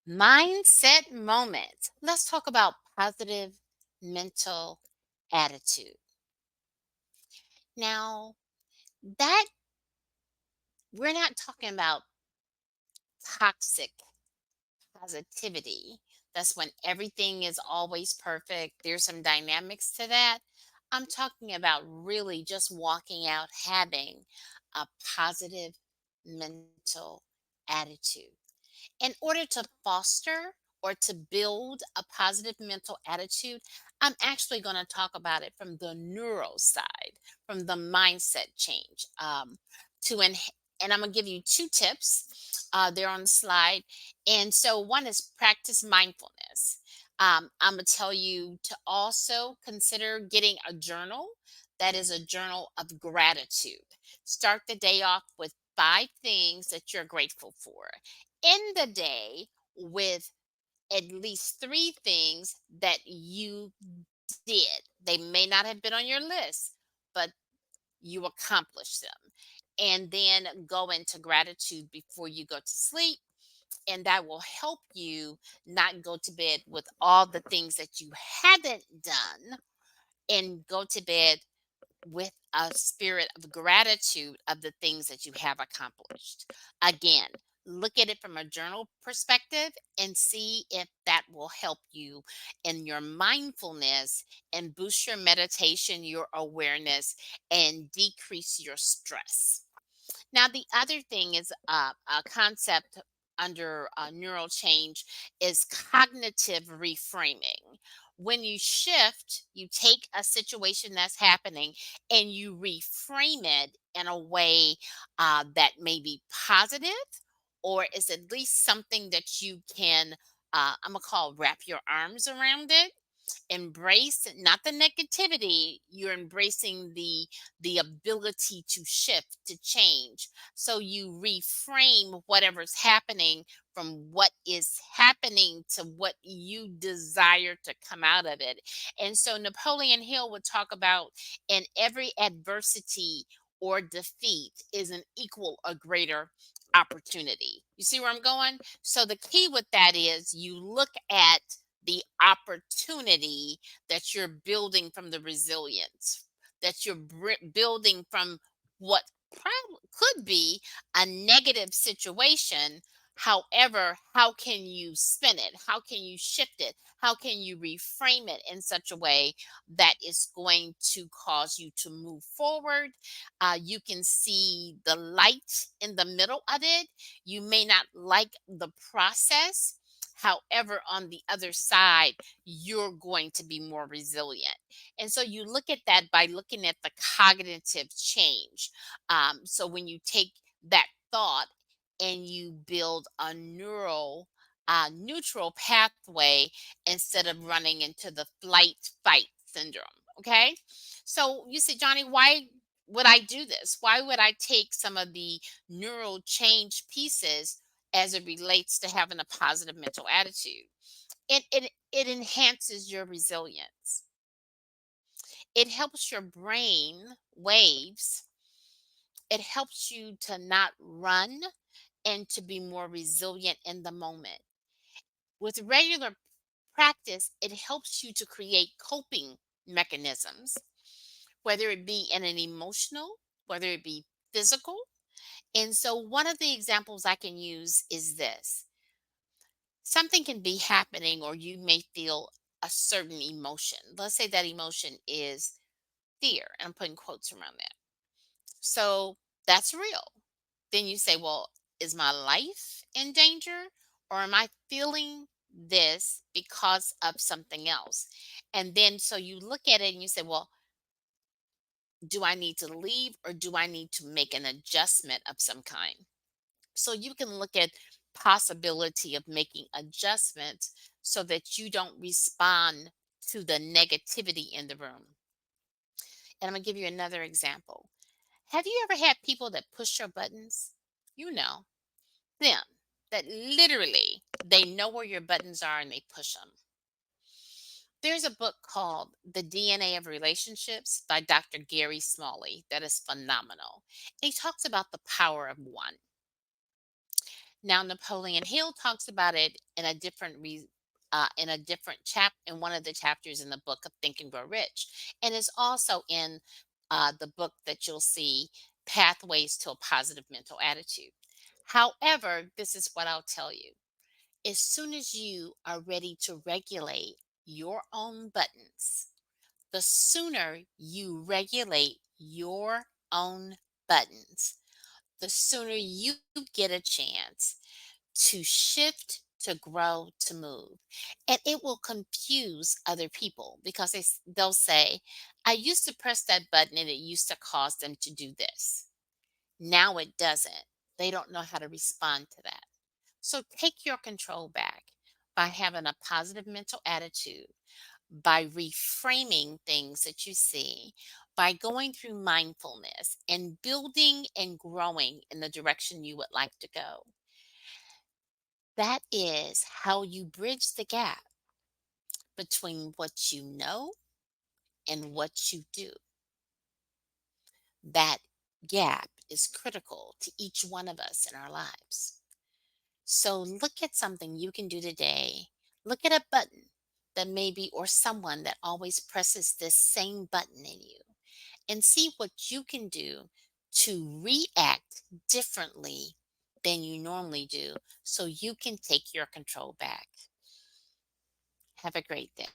Mindset moment. Let's talk about positive mental attitude. Now, that we're not talking about toxic positivity. That's when everything is always perfect. There's some dynamics to that. I'm talking about really just walking out having a positive mental attitude. In order to foster or to build a positive mental attitude, I'm actually going to talk about it from the neuro side, from the mindset change. To en- and I'm going to give you two tips. They're on the slide. And so one is practice mindfulness. I'm going to tell you to also consider getting a journal that is a journal of gratitude. Start the day off with 5 things that you're grateful for. End the day with at least 3 things that you did. They may not have been on your list, but you accomplished them. And then go into gratitude before you go to sleep. And that will help you not go to bed with all the things that you haven't done and go to bed with a spirit of gratitude of the things that you have accomplished. Again, look at it from a journal perspective and see if that will help you in your mindfulness and boost your meditation, your awareness, and decrease your stress. Now, the other thing is a concept under neural change is cognitive reframing. When you shift, you take a situation that's happening and you reframe it in a way that may be positive or is at least something that you can, I'm going to call wrap your arms around it. Embrace not the negativity, you're embracing the ability to shift, to change. So you reframe whatever's happening from what is happening to what you desire to come out of it. And so Napoleon Hill would talk about in every adversity or defeat is an equal or greater opportunity. You see where I'm going? So the key with that is you look at the opportunity that you're building from the resilience, that you're building from what could be a negative situation. However, how can you spin it? How can you shift it? How can you reframe it in such a way that is going to cause you to move forward? You can see the light in the middle of it. You may not like the process. However, on the other side, you're going to be more resilient. And so you look at that by looking at the cognitive change. So when you take that thought and you build a neural neutral pathway instead of running into the flight fight syndrome. Okay. So you say, Johnny, why would I do this? Why would I take some of the neural change pieces as it relates to having a positive mental attitude? It enhances your resilience. It helps your brain waves. It helps you to not run and to be more resilient in the moment. With regular practice, it helps you to create coping mechanisms, whether it be in an emotional, whether it be physical. And so, one of the examples I can use is this: something can be happening, or you may feel a certain emotion. Let's say that emotion is fear, and I'm putting quotes around that. So, that's real. Then you say, well, is my life in danger or am I feeling this because of something else? And then so you look at it and you say, well, do I need to leave or do I need to make an adjustment of some kind? So you can look at possibility of making adjustments so that you don't respond to the negativity in the room. And I'm going to give you another example. Have you ever had people that push your buttons? You know, them that literally they know where your buttons are and they push them. There's a book called The DNA of Relationships by Dr. Gary Smalley that is phenomenal. He talks about the power of one. Now, Napoleon Hill talks about it in a in a different in one of the chapters in the book of Think and Grow Rich, and is also in the book that you'll see, Pathways to a Positive Mental Attitude. However, this is what I'll tell you: as soon as you are ready to regulate your own buttons, the sooner you regulate your own buttons, the sooner you get a chance to shift, to grow, to move. And it will confuse other people because they'll say, I used to press that button and it used to cause them to do this. Now it doesn't. They don't know how to respond to that. So take your control back by having a positive mental attitude, by reframing things that you see, by going through mindfulness and building and growing in the direction you would like to go. That is how you bridge the gap between what you know and what you do. That gap is critical to each one of us in our lives. So look at something you can do today. Look at a button that maybe, or someone that always presses this same button in you, and see what you can do to react differently than you normally do so you can take your control back. Have a great day.